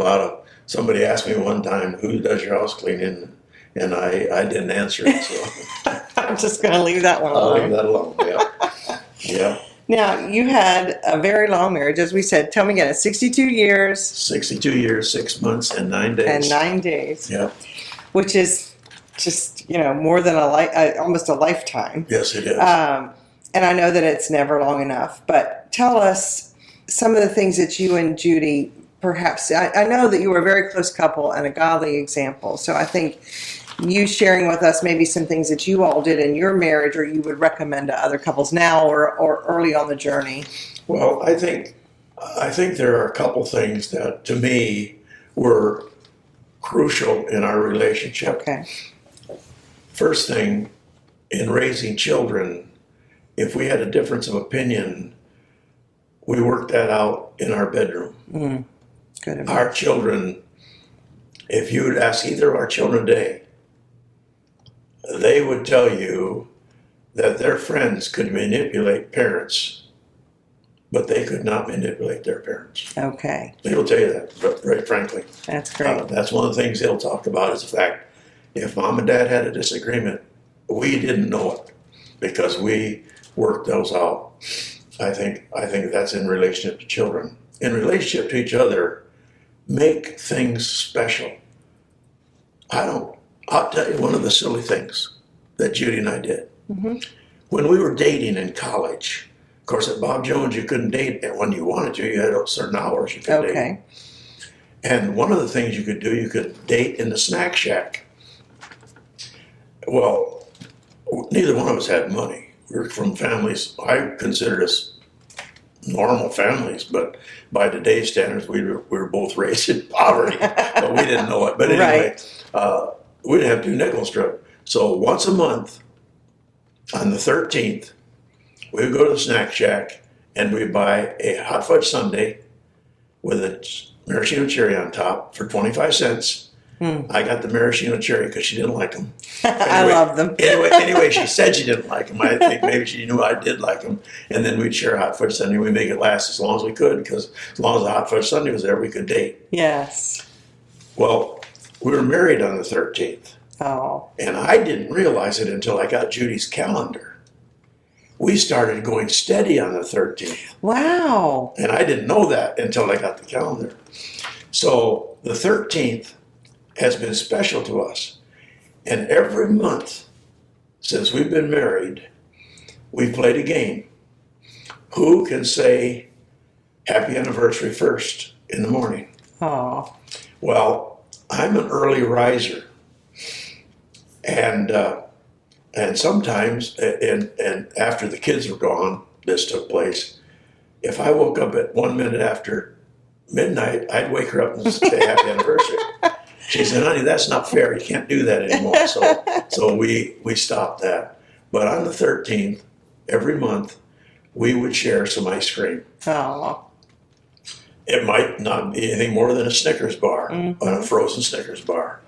somebody asked me one time, who does your house cleaning? And I didn't answer it. So I'm just going to leave that one I'll alone. leave that alone. Yeah. Yeah. Now, you had a very long marriage, as we said. Tell me again, it's 62 years. 62 years, 6 months, and 9 days. And 9 days. Yeah. Which is just, more than almost a lifetime. Yes, it is. And I know that it's never long enough, but tell us some of the things that you and Judy, perhaps, I know that you were a very close couple and a godly example, so I think you sharing with us maybe some things that you all did in your marriage or you would recommend to other couples now or early on the journey. Well, I think there are a couple things that, to me, were crucial in our relationship. Okay. First thing, in raising children, if we had a difference of opinion, we worked that out in our bedroom. Good advice. Our children, if you would ask either of our children today, they would tell you that their friends could manipulate parents, but they could not manipulate their parents. Okay. They will tell you that, very frankly. That's great. That's one of the things they'll talk about is the fact, if mom and dad had a disagreement, we didn't know it because we worked those out. I think that's in relationship to children. In relationship to each other, make things special. I'll tell you one of the silly things that Judy and I did. Mm-hmm. When we were dating in college, of course, at Bob Jones, you couldn't date when you wanted to. You had certain hours you could date. Okay. And one of the things you could do, you could date in the snack shack. Well, neither one of us had money. We were from families I considered us normal families, but by today's standards, we were both raised in poverty, but we didn't know it. But anyway, we didn't have 2 nickels to. So once a month, on the 13th, we would go to the snack shack and we'd buy a hot fudge sundae with a maraschino cherry on top for 25 cents. I got the maraschino cherry because she didn't like them. Anyway, I love them. anyway, she said she didn't like them. I think maybe she knew I did like them. And then we'd share hot fudge sundae. We'd make it last as long as we could because as long as the hot fudge sundae was there, we could date. Yes. Well, we were married on the 13th. Oh. And I didn't realize it until I got Judy's calendar. We started going steady on the 13th. Wow. And I didn't know that until I got the calendar. So the 13th has been special to us. And every month since we've been married, we've played a game. Who can say happy anniversary first in the morning? Oh. Well, I'm an early riser. And sometimes, and after the kids were gone, this took place. If I woke up at 1 minute after midnight, I'd wake her up and say happy anniversary. She said, honey, that's not fair. You can't do that anymore. So we stopped that. But on the 13th, every month, we would share some ice cream. Oh. It might not be anything more than a Snickers bar, or a frozen Snickers bar.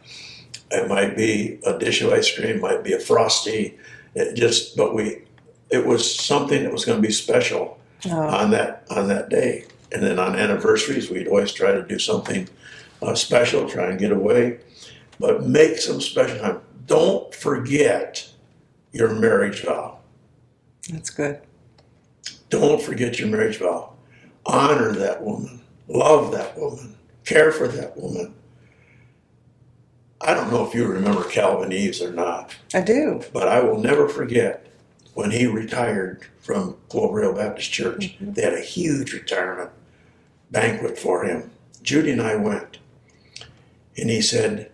It might be a dish of ice cream, might be a Frosty. It was something that was going to be special on that day. And then on anniversaries, we'd always try to do something special, try and get away, but make some special time. Don't forget your marriage vow. That's good. Don't forget your marriage vow. Honor that woman. Love that woman. Care for that woman. I don't know if you remember Calvin Eves or not, I do. but I will never forget when he retired from Cloverdale Baptist Church. They had a huge retirement banquet for him. Judy and I went, and he said,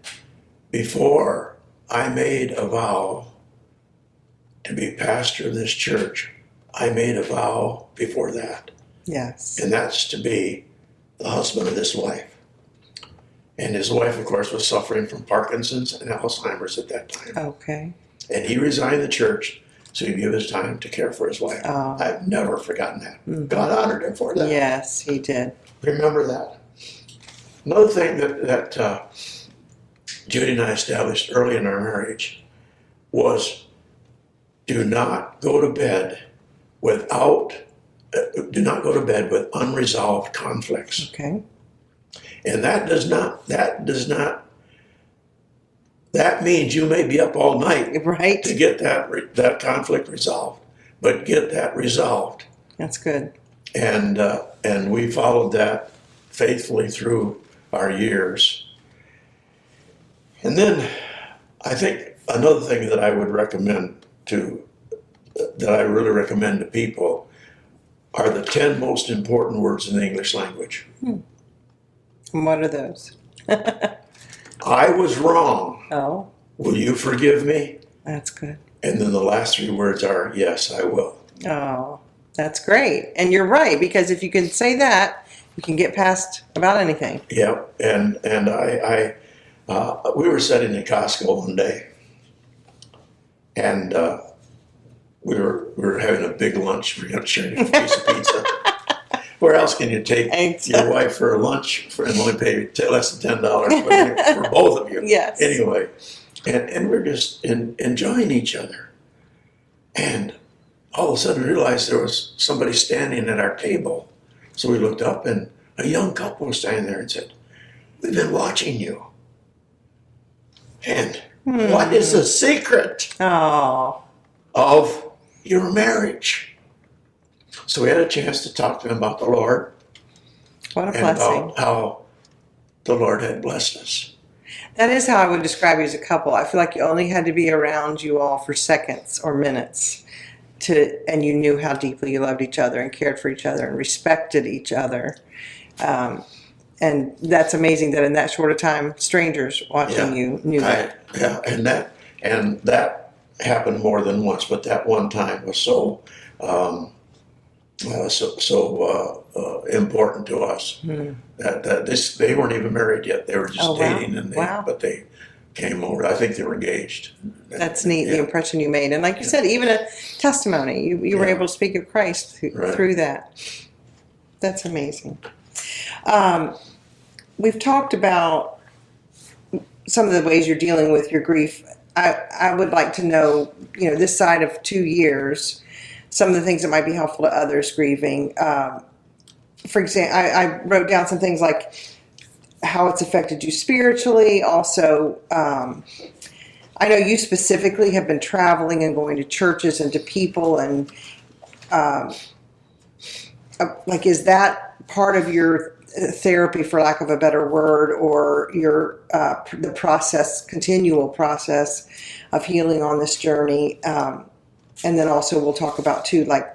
before I made a vow to be pastor of this church, I made a vow before that, Yes. and that's to be the husband of this wife. And his wife, of course, was suffering from Parkinson's and Alzheimer's at that time. Okay. And he resigned the church so he'd give his time to care for his wife. Oh. I've never forgotten that. God honored him for that. Yes, he did. Remember that. Another thing that Judy and I established early in our marriage was do not go to bed with unresolved conflicts. Okay. And that means you may be up all night Right. to get that conflict resolved, but get that resolved. That's good. And we followed that faithfully through our years. And then I think another thing that I would really recommend to people are the 10 most important words in the English language. And what are those? I was wrong. Oh, Will you forgive me? that's good. And then the last 3 words are, yes, I will. Oh, that's great. And you're right, because if you can say that, you can get past about anything. Yep. And we were sitting in Costco one day, and we were having a big lunch. We were sharing a piece of pizza. Where else can you take your wife for a lunch and only pay less than $10 for both of you? Yes. Anyway, and we're just enjoying each other. And all of a sudden we realized there was somebody standing at our table. So we looked up, and a young couple was standing there and said, "We've been watching you. And what is the secret Oh, of your marriage?" So we had a chance to talk to him about the Lord what a and blessing. about how the Lord had blessed us. That is how I would describe you as a couple. I feel like you only had to be around you all for seconds or minutes and you knew how deeply you loved each other and cared for each other and respected each other. And that's amazing that in that short a time, strangers watching you knew that. Yeah, and that happened more than once, but that one time was so important to us that they weren't even married yet. They were just dating, and but they came over. I think they were engaged. That's neat, the impression you made. And like you said, even a testimony. You were able to speak of Christ through that. That's amazing. We've talked about some of the ways you're dealing with your grief. I would like to know, this side of 2 years, some of the things that might be helpful to others grieving. For example, I wrote down some things like how it's affected you spiritually. Also, I know you specifically have been traveling and going to churches and to people, and is that part of your therapy, for lack of a better word, or your the continual process of healing on this journey? And then also we'll talk about too, like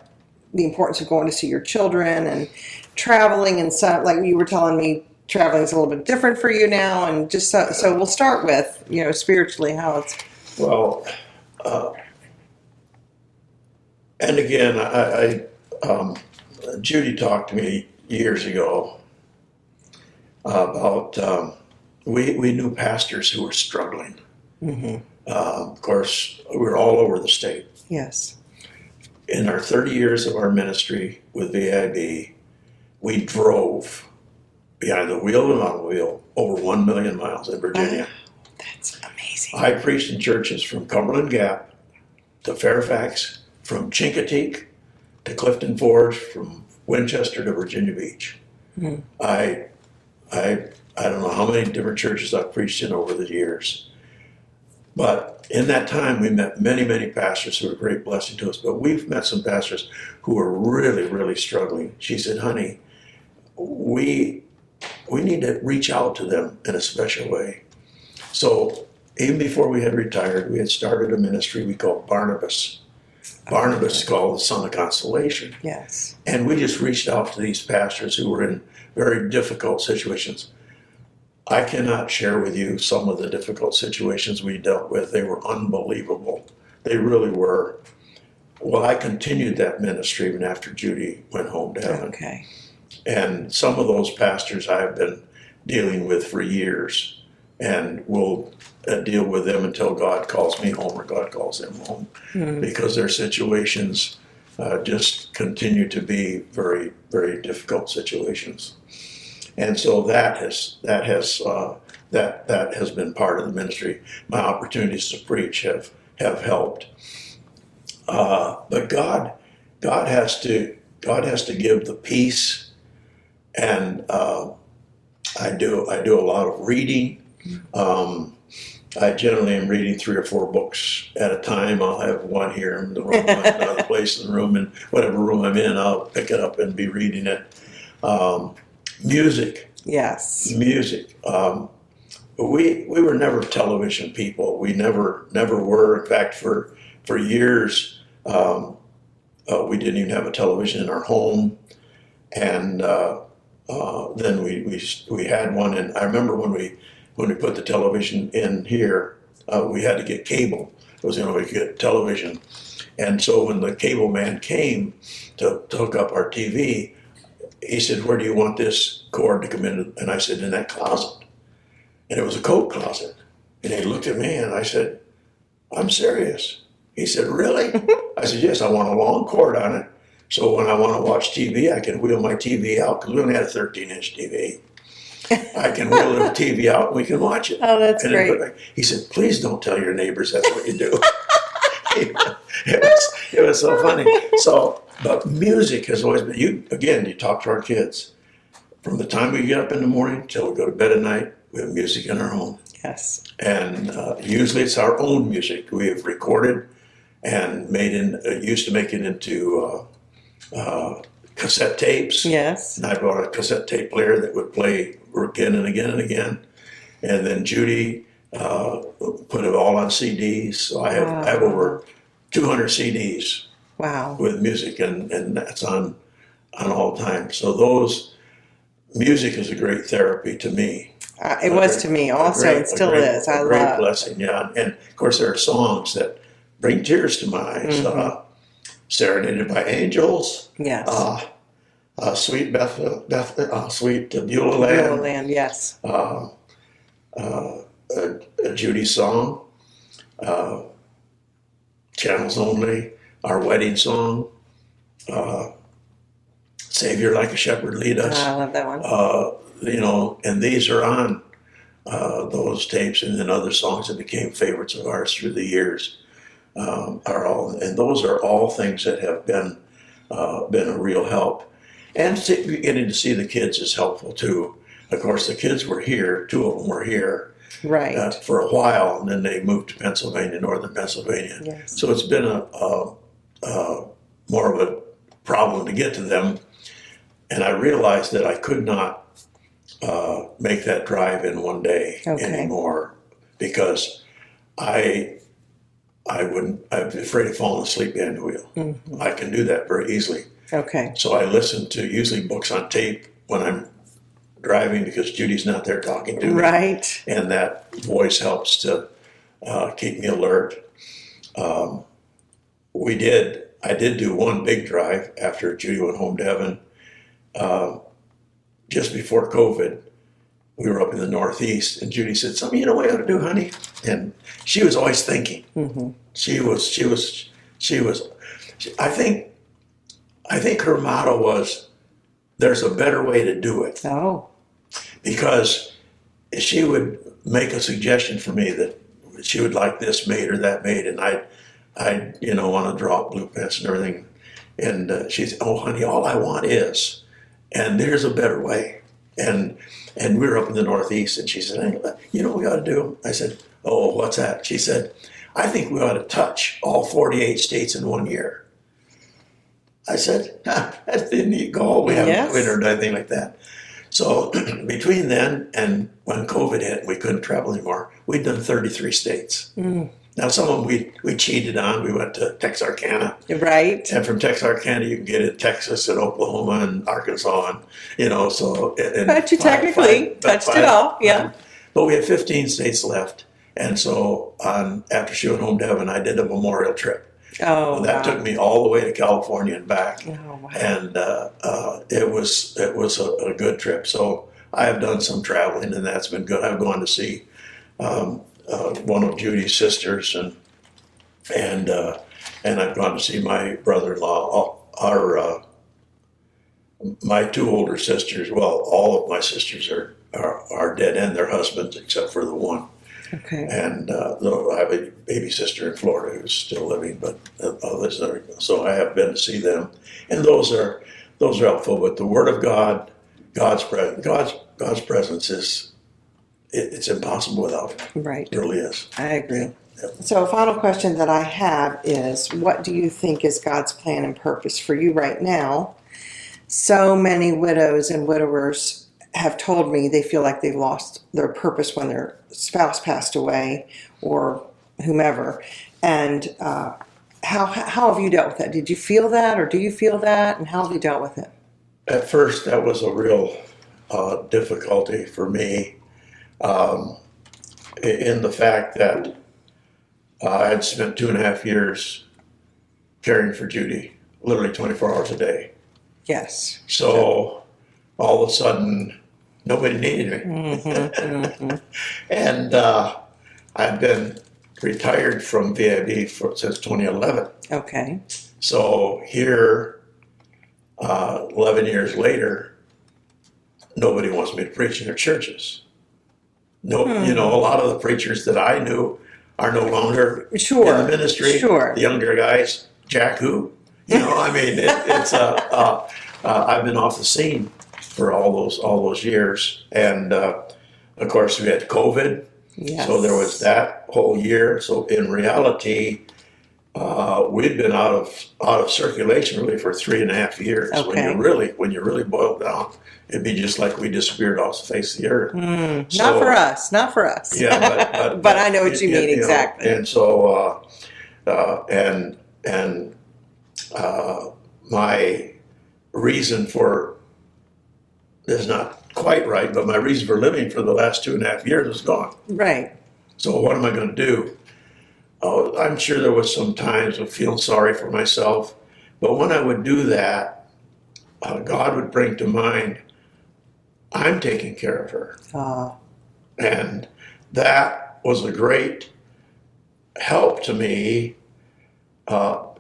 the importance of going to see your children and traveling, and so, like you were telling me, traveling is a little bit different for you now, and just so we'll start with spiritually how it's. Well, and again, I Judy talked to me years ago about we knew pastors who were struggling. Mm-hmm. Of course, we were all over the state. Yes. In our 30 years of our ministry with VIB, we drove behind the wheel of an automobile over 1 million miles in Virginia. That's amazing. I preached in churches from Cumberland Gap to Fairfax, from Chincoteague to Clifton Forge, from Winchester to Virginia Beach. Mm-hmm. I don't know how many different churches I've preached in over the years. But in that time, we met many, many pastors who were a great blessing to us. But we've met some pastors who were really, really struggling. She said, "Honey, we need to reach out to them in a special way." So even before we had retired, we had started a ministry we called Barnabas. Barnabas is called the Son of Consolation. Yes. And we just reached out to these pastors who were in very difficult situations. I cannot share with you some of the difficult situations we dealt with. They were unbelievable. They really were. Well, I continued that ministry even after Judy went home to heaven. Okay. And some of those pastors I've been dealing with for years, and will deal with them until God calls me home or God calls them home, because their situations just continue to be very, very difficult situations. And so that has been part of the ministry. My opportunities to preach have helped. But God has to give the peace, and I do a lot of reading. I generally am reading 3 or 4 books at a time. I'll have one here in the room, another place in the room, and whatever room I'm in, I'll pick it up and be reading it. Music. Yes. Music. We were never television people. We never were. In fact, for years, we didn't even have a television in our home, and then we had one. And I remember when we put the television in here, we had to get cable. It was the only way we could get television. And so when the cable man came to hook up our TV, he said, "Where do you want this cord to come in?" And I said, "In that closet." And it was a coat closet. And he looked at me and I said, "I'm serious." He said, "Really?" I said, "Yes, I want a long cord on it. So when I want to watch TV, I can wheel my TV out," because we only had a 13-inch TV. I can wheel the TV out and we can watch it. Oh, that's and great. He said, "Please don't tell your neighbors that's what you do." It was so funny. So, but music has always been, you talk to our kids. From the time we get up in the morning till we go to bed at night, we have music in our home. Yes. And usually it's our own music. We have recorded and used to make it into cassette tapes. Yes. And I bought a cassette tape player that would play again and again and again. And then Judy put it all on CDs. So I have over 200 CDs. Wow. With music, and that's on all the time. So music is a great therapy to me. It was to me also, and still is. I love. Great blessing, yeah. And of course, there are songs that bring tears to my eyes. "Serenaded by Angels." Yes. "Sweet Sweet Beulah Beulah Land." Land, yes. A Judy song. "Channels Only." Our wedding song. "Savior Like a Shepherd Lead Us." I love that one. And these are on those tapes, and then other songs that became favorites of ours through the years and those are all things that have been a real help. And getting to see the kids is helpful too. Of course, the kids were here; 2 of them were here. Right. For a while, and then they moved to Pennsylvania, northern Pennsylvania. Yes. So it's been more of a problem to get to them. And I realized that I could not make that drive in one day anymore, because I'm afraid of falling asleep behind the wheel. Mm-hmm. I can do that very easily. Okay. So I listen to usually books on tape when I'm driving, because Judy's not there talking to me. Right. And that voice helps to keep me alert. I did do one big drive after Judy went home to heaven. Just before COVID, we were up in the Northeast, and Judy said, "Something you know what you ought to do, honey?" And she was always thinking. Mm-hmm. I think her motto was, "There's a better way to do it." Oh. Because she would make a suggestion for me that she would like this made or that made, and I want to draw up blueprints and everything. And she said, "Oh, honey, all I want is," and there's a better way. And we were up in the Northeast, and she said, "Hey, you know what we ought to do?" I said, "Oh, what's that?" She said, "I think we ought to touch all 48 states in 1 year." I said, "That didn't go. We haven't or anything like that." So between then and when COVID hit, we couldn't travel anymore. We'd done 33 states. Now, some of them we cheated on. We went to Texarkana. Right. And from Texarkana, you can get in Texas and Oklahoma and Arkansas. And, you know, so. But you technically touched it all. Yeah. But we had 15 states left. And so after she went home to heaven, I did a memorial trip. Oh, that took me all the way to California and back. Oh, wow. And it was a good trip. So I have done some traveling, and that's been good. I've gone to see one of Judy's sisters, and I've gone to see my brother-in-law. My two older sisters. Well, all of my sisters are dead, and their husbands, except for the one. Okay. And I have a baby sister in Florida who's still living, but others are. So I have been to see them, and those are helpful. But the Word of God, God's presence is it's impossible without it. Right. It really is. I agree. Yep. So a final question that I have is, what do you think is God's plan and purpose for you right now? So many widows and widowers have told me they feel like they've lost their purpose when their spouse passed away or whomever. And how have you dealt with that? Did you feel that, or do you feel that? And how have you dealt with it? At first, that was a real difficulty for me, in the fact that I had spent 2.5 years caring for Judy, literally 24 hours a day. Yes. So all of a sudden, nobody needed me. And I've been retired from VIB since 2011. Okay. So here, 11 years later, nobody wants me to preach in their churches. No, you know, a lot of the preachers that I knew are no longer in the ministry. Sure. The younger guys, Jack who? You know, I mean, I've been off the scene for all those years, and of course we had COVID. Yes. So there was that whole year. So in reality, we'd been out of circulation really for 3.5 years. Okay. When you really boil down, it'd be just like we disappeared off the face of the earth. Not for us. Not for us. Yeah, but I know what you mean exactly. Know, and so my reason for is not quite right, but my reason for living for the last 2.5 years is gone. Right. So what am I going to do? Oh, I'm sure there was some times of feeling sorry for myself, but when I would do that, God would bring to mind, I'm taking care of her. And that was a great help to me, that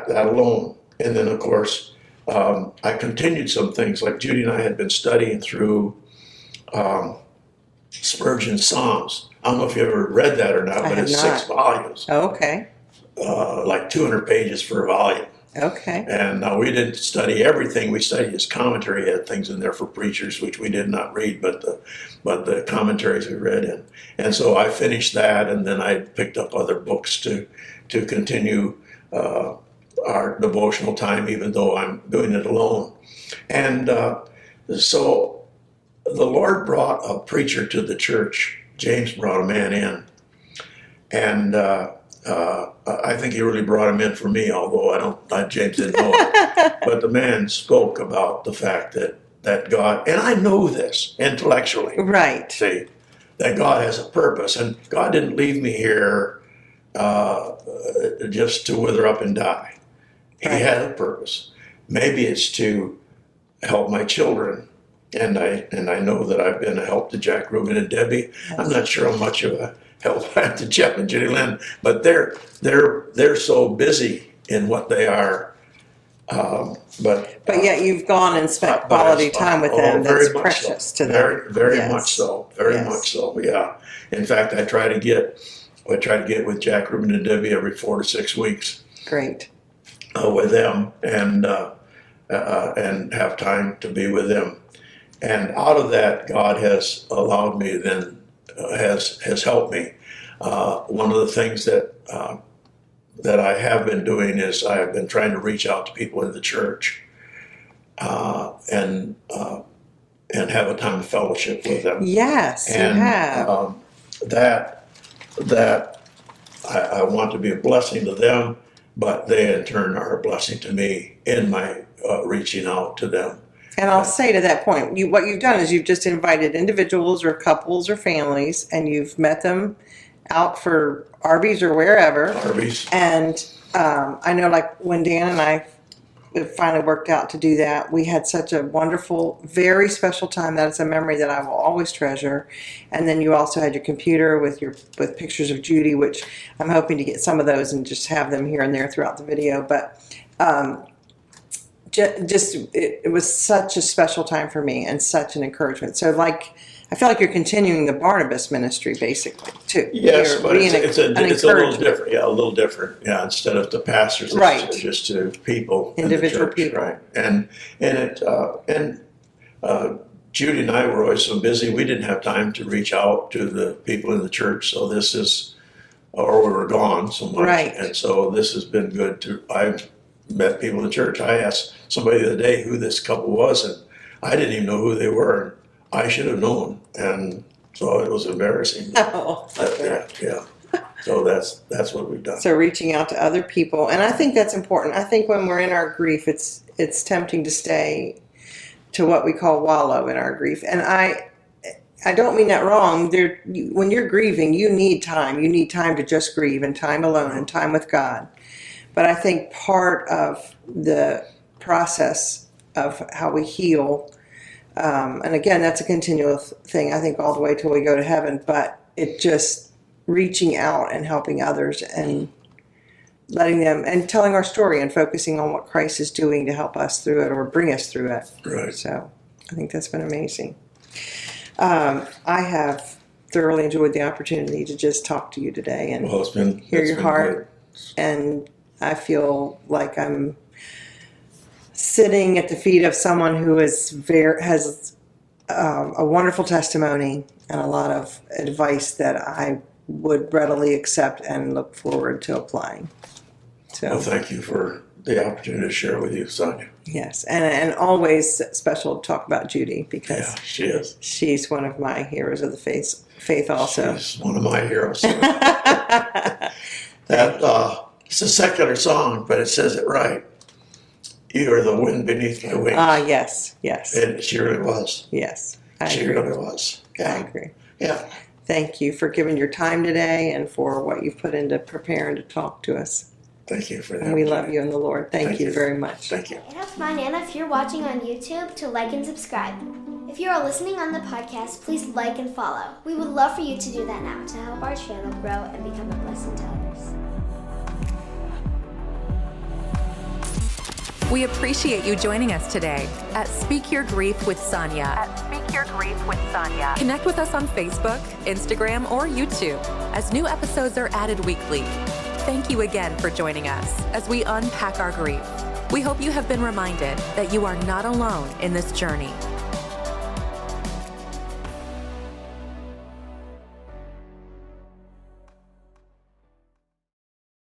alone. And then, of course, I continued some things, like Judy and I had been studying through Spurgeon's Psalms. I don't know if you ever read that or not, but it's 6 volumes. Okay. Like 200 pages for a volume. Okay. And we didn't study everything. We studied his commentary. He had things in there for preachers, which we did not read, but the commentaries we read. And so I finished that, and then I picked up other books to continue our devotional time, even though I'm doing it alone. And so the Lord brought a preacher to the church. James brought a man in, and I think he really brought him in for me, although James didn't know it. But the man spoke about the fact that God, and I know this intellectually, right? See, that God has a purpose, and God didn't leave me here just to wither up and die. He had a purpose. Maybe it's to help my children. And I know that I've been a help to Jack, Reuben, and Debbie. I'm not sure how much of a help I am to Jeff and Judy Lynn, but they're so busy in what they are. But yet you've gone and spent quality time with them. That's precious to them. Very much so. Very much so. Yeah. In fact, I try to get with Jack, Reuben, and Debbie every 4 to 6 weeks. Great. With them and have time to be with them. And out of that, God has allowed me, then has helped me. One of the things that I have been doing is I have been trying to reach out to people in the church, and and have a time of fellowship with them. Yes, And you have. that I want to be a blessing to them, but they in turn are a blessing to me in my reaching out to them. And I'll say to that point, what you've done is you've just invited individuals or couples or families, and you've met them out for Arby's or wherever. Arby's. And I know, like, when Dan and I it finally worked out to do that, we had such a wonderful, very special time. That is a memory that I will always treasure. And then you also had your computer with pictures of Judy, which I'm hoping to get some of those and just have them here and there throughout the video. But it was such a special time for me and such an encouragement. So, like, I feel like you're continuing the Barnabas ministry, basically, too. Yes, You're but being it's a little different. Yeah, a little different. Yeah, instead of to pastors, it's Right. just to people, Individual in the church, people. right? And Judy and I were always so busy, we didn't have time to reach out to the people in the church. So this is, or we were gone so much, Right. and so this has been good. I've met people in the church. I asked somebody the other day who this couple was, and I didn't even know who they were. I should have known, and so it was embarrassing. Oh, Yeah. So that's what we've done. So reaching out to other people, and I think that's important. I think when we're in our grief, it's tempting to stay to what we call wallow in our grief, and I don't mean that wrong. When you're grieving, you need time. You need time to just grieve, and time alone, and time with God. But I think part of the process of how we heal. And again, that's a continual thing, I think, all the way till we go to heaven. But it just reaching out and helping others and letting them and telling our story and focusing on what Christ is doing to help us through it or bring us through it. Right. So I think that's been amazing. I have thoroughly enjoyed the opportunity to just talk to you today and hear your heart. And I feel like I'm sitting at the feet of someone who has a wonderful testimony and a lot of advice that I would readily accept and look forward to applying. So, Well, thank you for the opportunity to share with you, Sonia. Yes, and always special to talk about Judy because Yeah, she is. She's one of my heroes of the faith also. She's one of my heroes. It's a secular song, but it says it right. You are the wind beneath my wings. Yes. And she really was. Yes, I She agree. really was. Yeah. I agree. Yeah. Thank you for giving your time today and for what you've put into preparing to talk to us. Thank you for that. And we love you in the Lord. Thank you very much. Thank you. It helps my Nana if you're watching on YouTube to like and subscribe. If you are listening on the podcast, please like and follow. We would love for you to do that now to help our channel grow and become a blessing to others. We appreciate you joining us today at Speak Your Grief with Sonia. Connect with us on Facebook, Instagram, or YouTube as new episodes are added weekly. Thank you again for joining us as we unpack our grief. We hope you have been reminded that you are not alone in this journey.